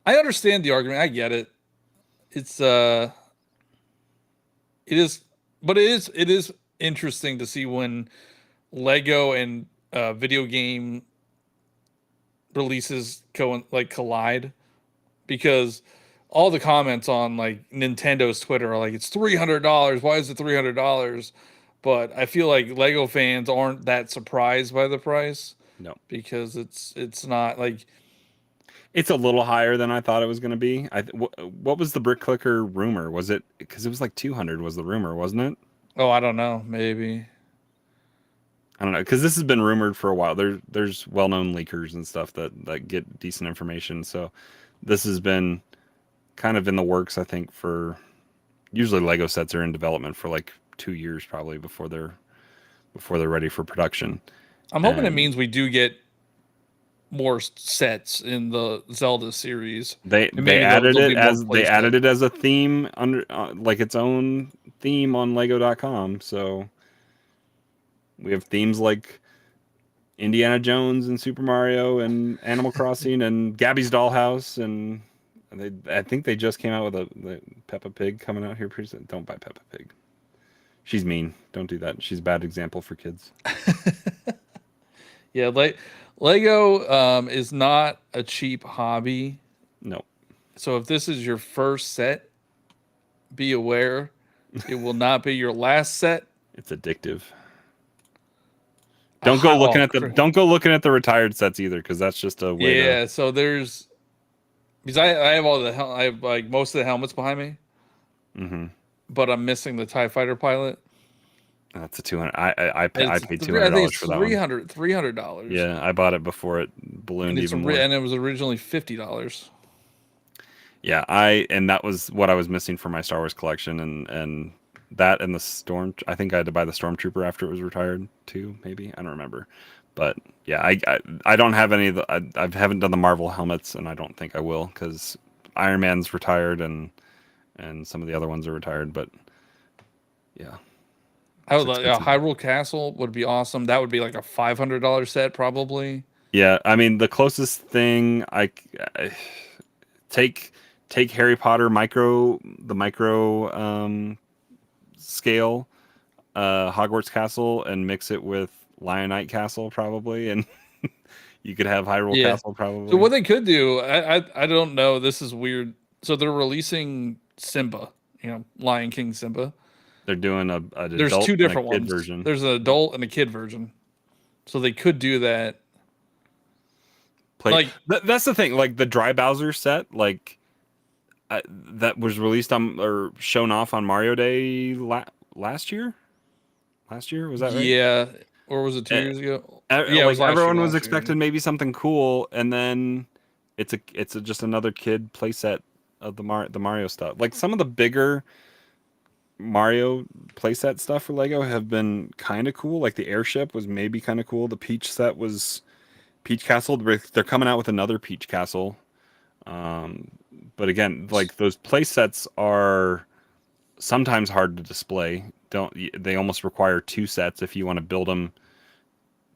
I understand the argument. I get it. It's it is, but it is interesting to see when Lego and video game releases collide, because all the comments on like Nintendo's Twitter are like, it's $300. Why is it $300? But I feel like Lego fans aren't that surprised by the price. No, because it's not like, it's a little higher than I thought it was going to be. What was the Brick Clicker rumor? Was it because it was like 200 was the rumor, wasn't it? oh, I don't know, maybe. I don't know, because this has been rumored for a while. There's well-known leakers and stuff that get decent information. So this has been kind of in the works, I think, for usually Lego sets are in development for like 2 years probably before they're ready for production. I'm hoping it means we do get more sets in the Zelda series. They added it as a theme under like its own theme on Lego.com. So we have themes like Indiana Jones and Super Mario and Animal Crossing and Gabby's Dollhouse, and I think they just came out with the Peppa Pig coming out here pretty soon. Don't buy Peppa Pig. She's mean. Don't do that. She's a bad example for kids. Yeah, Lego is not a cheap hobby. No. So if this is your first set, be aware it will not be your last set. It's addictive. Don't go looking at the retired sets either, because that's just a way. Yeah, so there's, because I have I have like most of the helmets behind me. Mm-hmm. But I'm missing the TIE Fighter pilot. That's a 200. I paid $200 I think it's for that one. $300. Yeah, I bought it before it ballooned even more. And it was originally $50. Yeah, and that was what I was missing for my Star Wars collection, and that and the Storm. I think I had to buy the Stormtrooper after it was retired too. Maybe I don't remember, but yeah, I don't have any of the. I haven't done the Marvel helmets, and I don't think I will, because Iron Man's retired and some of the other ones are retired. But yeah, I would like a Hyrule Castle would be awesome. That would be like a $500 set probably. Yeah, I mean the closest thing I take Harry Potter micro scale Hogwarts Castle and mix it with Lionite Castle probably, and you could have Hyrule Castle probably. So what they could do, I don't know. This is weird. So they're releasing Simba, Lion King Simba. They're doing there's adult two different and a kid ones. version. There's an adult and a kid version. So they could do that. That's the thing. Like the Dry Bowser set, like that was released on or shown off on Mario Day last year. Last year, was that right? Yeah, or was it 2 years ago? Yeah, like everyone was expecting maybe something cool, and then it's just another kid playset of the Mario stuff. Like some of the bigger Mario playset stuff for Lego have been kind of cool. Like the airship was maybe kind of cool. The Peach set was Peach Castle. They're coming out with another Peach Castle. But again, like those playsets are sometimes hard to display. They almost require two sets if you want to build them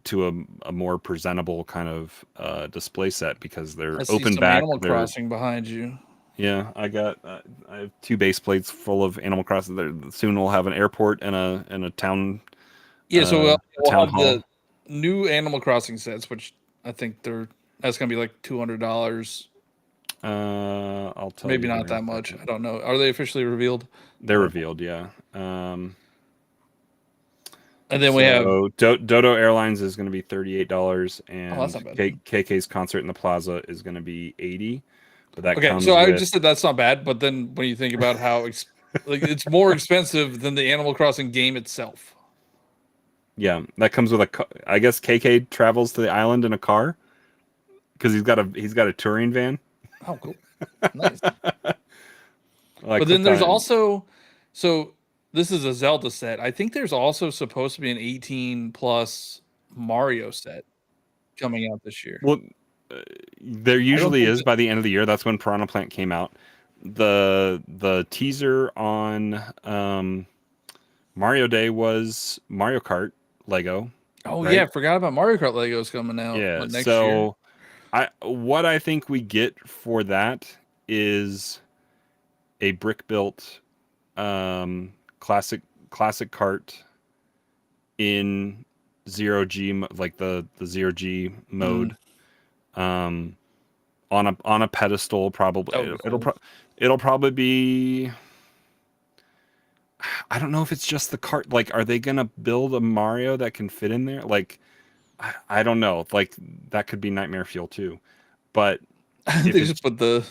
to a more presentable kind of display set, because they're open back. Animal Crossing behind you. Yeah, I have two base plates full of Animal Crossing. Soon we'll have an airport and a town. Yeah, so we'll have hall. the new Animal Crossing sets, which I think that's gonna be like $200. I'll tell maybe you. Not that much. I don't know. Are they officially revealed? They're revealed, yeah. And then we have Dodo Airlines is going to be $38, and that's not bad. KK's Concert in the Plaza is going to be $80. But that okay, so I just said that's not bad. But then when you think about how it's more expensive than the Animal Crossing game itself. Yeah, that comes with I guess KK travels to the island in a car because he's got a touring van. Oh, cool, nice. But then there's also this is a Zelda set. I think there's also supposed to be an 18 plus Mario set coming out this year. Well, there usually think is by the end of the year. That's when Piranha Plant came out. The teaser on Mario Day was Mario Kart Lego. Oh right? yeah, forgot about Mario Kart Legos coming out Yeah. next year. So what I think we get for that is a brick built classic kart in 0G, like the 0G mode, on a pedestal. Probably That would be cool. it'll probably be. I don't know if it's just the cart. Like, are they gonna build a Mario that can fit in there? Like, I don't know. Like, that could be nightmare fuel too. But they just put the.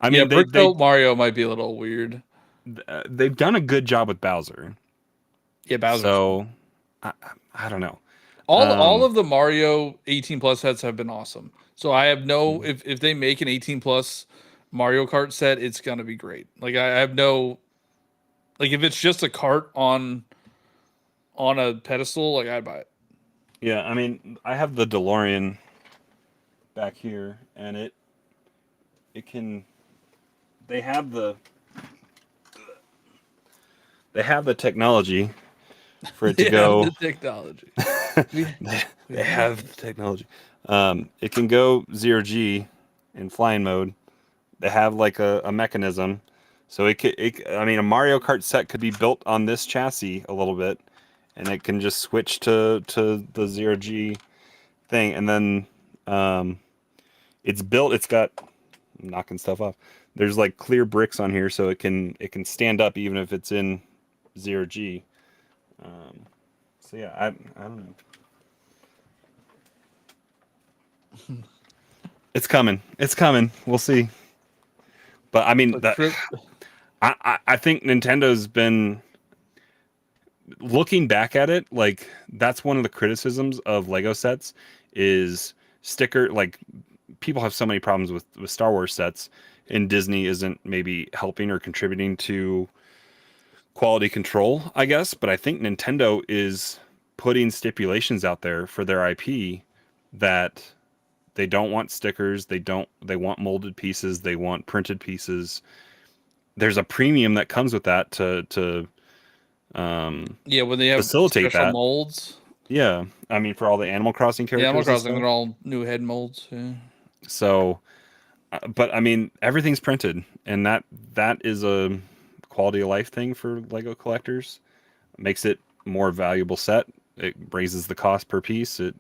I mean, brick built Mario might be a little weird. They've done a good job with Bowser. Yeah, Bowser. So I don't know. All of the Mario 18 plus sets have been awesome. So I have no if they make an 18 plus Mario Kart set, it's gonna be great. Like I have no like if it's just a cart on a pedestal, like I'd buy it. Yeah, I mean, I have the DeLorean back here, and it can. They have the technology for it to go. The technology. They have the technology. It can go 0G in flying mode. They have like a mechanism, so I mean, a Mario Kart set could be built on this chassis a little bit, and it can just switch to the 0G thing, and then it's built. It's got I'm knocking stuff off. There's like clear bricks on here, so it can stand up even if it's in 0G. So yeah, I don't know. It's coming. It's coming. We'll see. But I mean, I think Nintendo's been looking back at it. Like, that's one of the criticisms of Lego sets is like, people have so many problems with Star Wars sets, and Disney isn't maybe helping or contributing to quality control, I guess. But I think Nintendo is putting stipulations out there for their IP that they don't want stickers. They want molded pieces. They want printed pieces. There's a premium that comes with that to when they have facilitate special that. molds. Yeah, I mean, for all the Animal Crossing characters. Yeah, Animal Crossing, they're all new head molds. Yeah. So, but I mean, everything's printed, and that is a quality of life thing for Lego collectors. It makes it more valuable set. It raises the cost per piece. It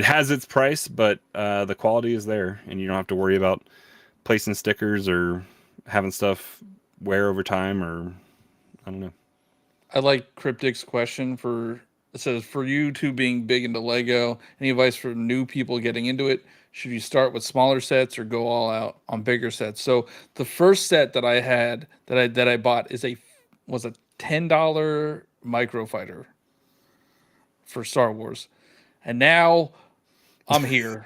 has its price, but the quality is there, and you don't have to worry about placing stickers or having stuff wear over time, or I don't know. I like Cryptic's question it says, for you two being big into Lego, any advice for new people getting into it? Should you start with smaller sets or go all out on bigger sets? So the first set that I had that I bought was a $10 microfighter for Star Wars, and now I'm here.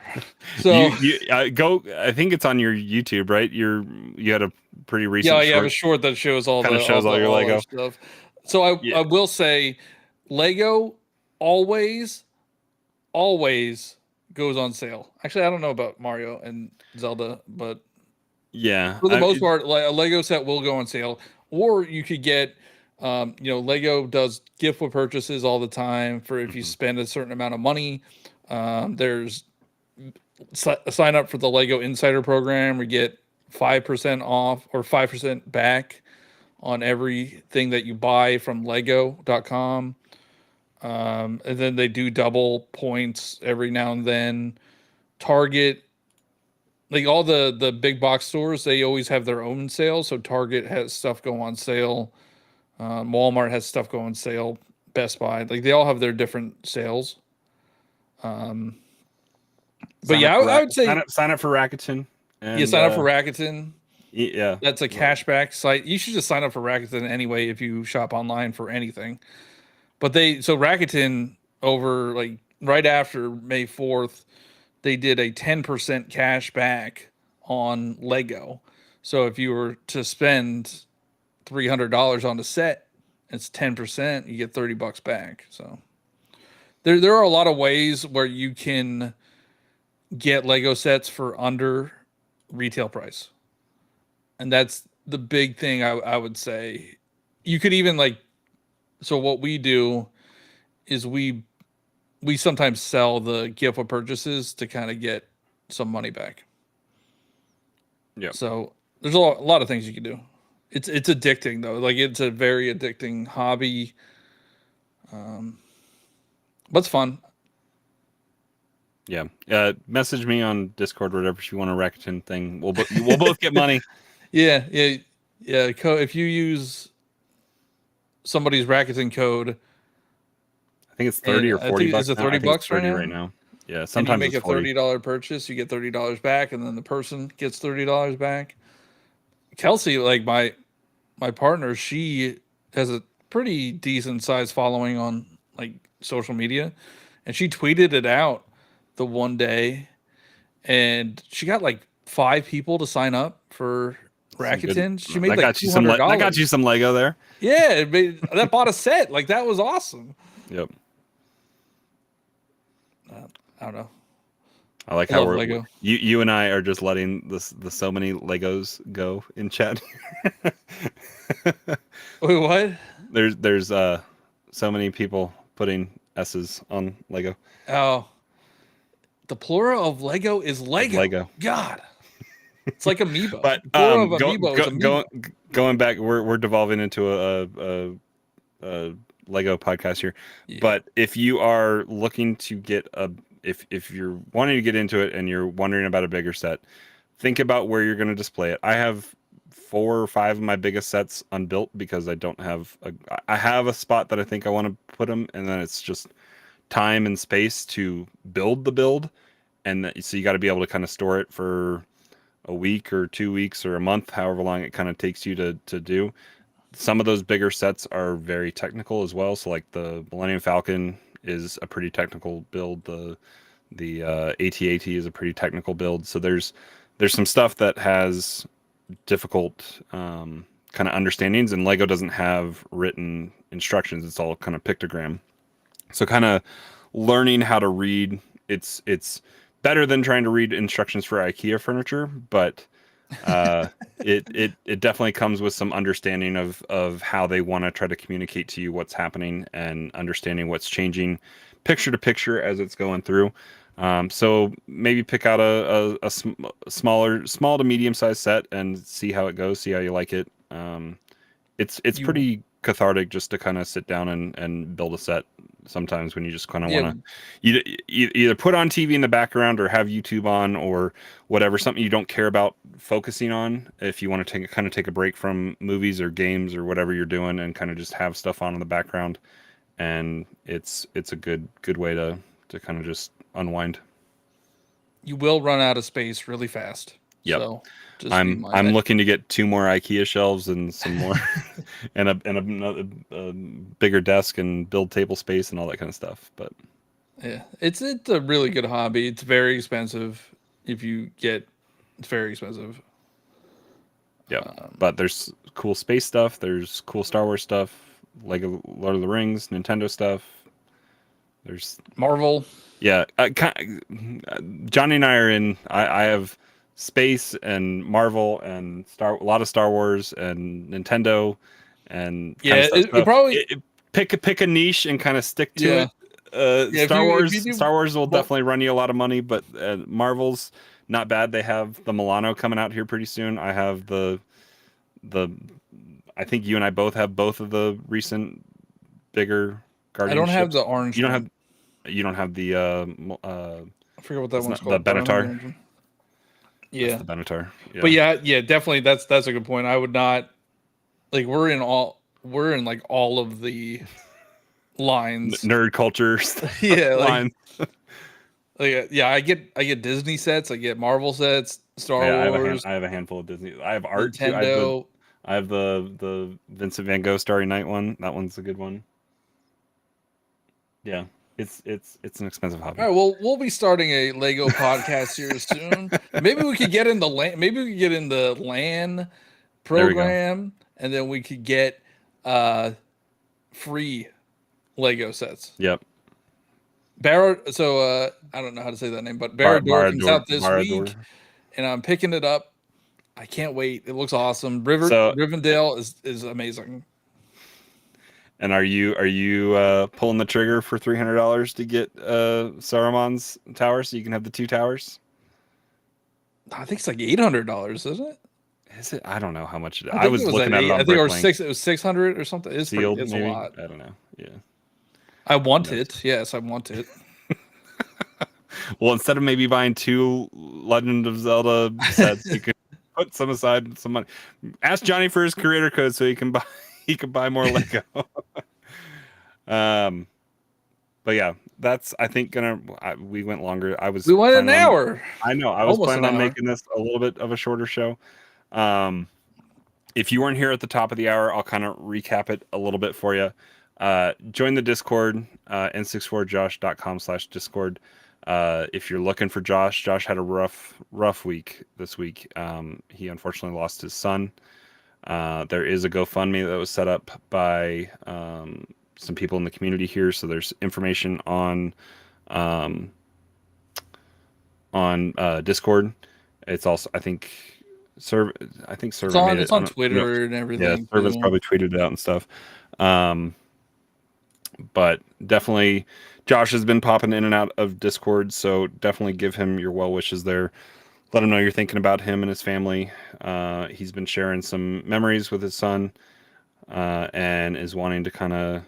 So you go. I think it's on your YouTube, right? You had a pretty recent. Yeah, I have a short that shows all your Lego stuff. So I will say, Lego always goes on sale. Actually, I don't know about Mario and Zelda, but yeah, for the most part, like, a Lego set will go on sale. Or you could get, Lego does gift with purchases all the time for if you spend a certain amount of money. There's sign up for the Lego Insider program. We get 5% off or 5% back on everything that you buy from Lego.com. And then they do double points every now and then. Target, like all the big box stores, they always have their own sales. So Target has stuff go on sale. Walmart has stuff go on sale. Best Buy, like they all have their different sales. But yeah, I would say sign up for Rakuten. And, sign up for Rakuten. Yeah, that's a cashback site. You should just sign up for Rakuten anyway if you shop online for anything. But Rakuten, over like right after May 4th, they did a 10% cash back on Lego. So if you were to spend $300 on the set, it's 10%, you get $30 back. So there are a lot of ways where you can get Lego sets for under retail price. And that's the big thing I would say. You could even so what we do is we sometimes sell the gift of purchases to kind of get some money back. Yeah. So there's a lot of things you can do. It's addicting though. Like it's a very addicting hobby. But it's fun. Yeah. Message me on Discord or whatever if you want a Rakuten thing. We'll both get money. Yeah. If you use somebody's Rakuten code, I think it's 30 or 40 bucks. Is it $30 right now? Yeah, sometimes and you make it's a $30 purchase, you get $30 back, and then the person gets $30 back. Kelsey, like my partner, she has a pretty decent sized following on like social media, and she tweeted it out the one day, and she got like 5 people to sign up for Rakuten. She made like $200. That got you some Lego there. Yeah, that bought a set. Like that was awesome. Yep. I don't know. I like how Lego. You and I are just letting the so many Legos go in chat. Wait, what? There's so many people putting S's on Lego. Oh, the plural of Lego is Lego. Lego. God, it's like Amiibo. But going back, we're devolving into a Lego podcast here. Yeah. But if you are looking to get if you're wanting to get into it and you're wondering about a bigger set, think about where you're going to display it. I have 4 or 5 of my biggest sets unbuilt because I don't have I have a spot that I think I want to put them, and then it's just time and space to build the build, and so you got to be able to kind of store it for a week or 2 weeks or a month, however long it kind of takes you to do. Some of those bigger sets are very technical as well. So like the Millennium Falcon is a pretty technical build. The AT-AT is a pretty technical build. So there's some stuff that has difficult kind of understandings, and Lego doesn't have written instructions. It's all kind of pictogram. So kind of learning how to read, it's better than trying to read instructions for IKEA furniture, but it definitely comes with some understanding of how they want to try to communicate to you what's happening and understanding what's changing picture to picture as it's going through. So maybe pick out a small to medium sized set and see how it goes, see how you like it. It's pretty cathartic just to kind of sit down and build a set sometimes when you just kind of want to either put on TV in the background or have YouTube on or whatever, something you don't care about focusing on. If you want to take a break from movies or games or whatever you're doing and kind of just have stuff on in the background, and it's a good way to kind of just unwind. You will run out of space really fast. Yep. So I'm looking to get 2 more IKEA shelves and some more and a bigger desk and build table space and all that kind of stuff. But yeah, it's a really good hobby. It's very expensive. It's very expensive. Yeah, but there's cool space stuff. There's cool Star Wars stuff, Lego Lord of the Rings, Nintendo stuff. There's Marvel. Yeah, Johnny and I are in. I have space and Marvel and a lot of Star Wars and Nintendo and pick a niche and kind of stick to it. Star Wars will definitely run you a lot of money, but Marvel's not bad. They have the Milano coming out here pretty soon. I have the I think you and I both have both of the recent bigger Guardian. I don't have the orange. You don't have the I forget what that one's called. The Benatar. Yeah, that's the Benatar. Yeah. But yeah, definitely. That's a good point. I would not like. We're in like all of the lines. Nerd culture. Yeah, lines. I get Disney sets. I get Marvel sets. Star Wars. I have a handful of Disney. I have art Nintendo. Too. I have the Vincent Van Gogh Starry Night one. That one's a good one. Yeah. It's an expensive hobby. All right, well, we'll be starting a Lego podcast here soon. Maybe we could get in the LAN. Maybe we could get in the LAN program and then we could get free Lego sets. Yep. So I don't know how to say that name, but Barrador comes out this week, and I'm picking it up. I can't wait. It looks awesome. Rivendell is amazing. And are you pulling the trigger for $300 to get Saruman's tower so you can have the 2 towers? I think it's like $800, isn't it? Is it? I don't know how much it is. I was looking at it on I think Bricklink. it was 600 or something. It's Sealed, it's maybe? a lot. I don't know. Yeah. I want it. Yes, I want it. Well, instead of maybe buying 2 Legend of Zelda sets, you can put some aside, some money. Ask Johnny for his creator code so he can buy more Lego. But yeah, that's I think we went longer. We went an hour. I know. I was Almost planning on making this a little bit of a shorter show. If you weren't here at the top of the hour, I'll kind of recap it a little bit for you. Join the Discord, n64josh.com/discord. If you're looking for Josh had a rough week this week. He unfortunately lost his son. There is a GoFundMe that was set up by some people in the community here, so there's information on Discord. It's also I think Server made it. It's on Twitter and everything. Yeah, Server's probably tweeted it out and stuff. But definitely Josh has been popping in and out of Discord, so definitely give him your well wishes there. Let him know you're thinking about him and his family. He's been sharing some memories with his son, and is wanting to kind of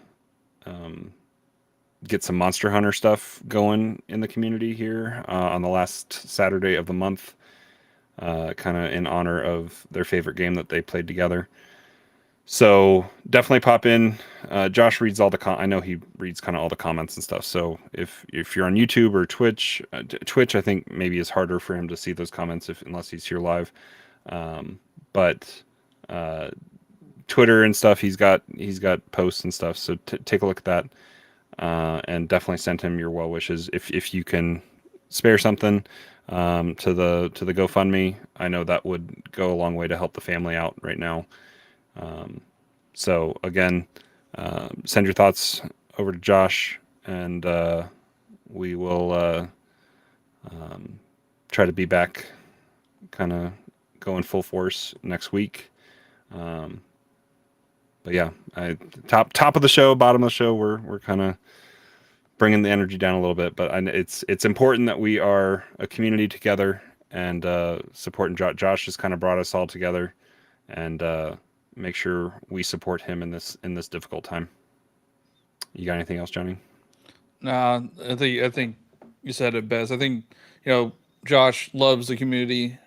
get some Monster Hunter stuff going in the community here on the last Saturday of the month, kind of in honor of their favorite game that they played together. So definitely pop in. Josh reads all the I know he reads kind of all the comments and stuff. So if you're on YouTube or Twitch, I think maybe is harder for him to see those comments unless he's here live. But Twitter and stuff, he's got posts and stuff. So take a look at that, and definitely send him your well wishes if you can spare something to the GoFundMe. I know that would go a long way to help the family out right now. So again, send your thoughts over to Josh, and we will try to be back kind of going full force next week. But yeah, top of the show, bottom of the show, we're kind of bringing the energy down a little bit, but it's important that we are a community together and supporting Josh has kind of brought us all together, and make sure we support him in this difficult time. You got anything else, Johnny? Nah, I think you said it best. I think Josh loves the community.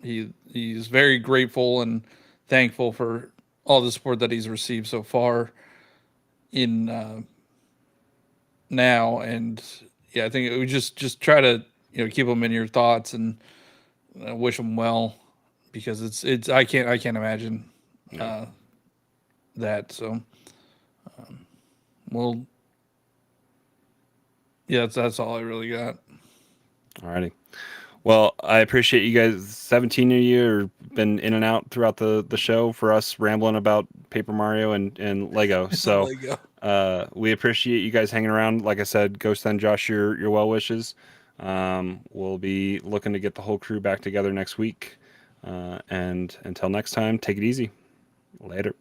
He's very grateful and thankful for all the support that he's received so far in now, and yeah, I think we just try to keep him in your thoughts and wish him well, because it's I can't imagine that. So well, yeah, that's all I really got. Alrighty. Well, I appreciate you guys. 17 of you have been in and out throughout the show for us rambling about Paper Mario and Lego. So Lego. We appreciate you guys hanging around. Like I said, go send Josh your well wishes. We'll be looking to get the whole crew back together next week. And until next time, take it easy. Later.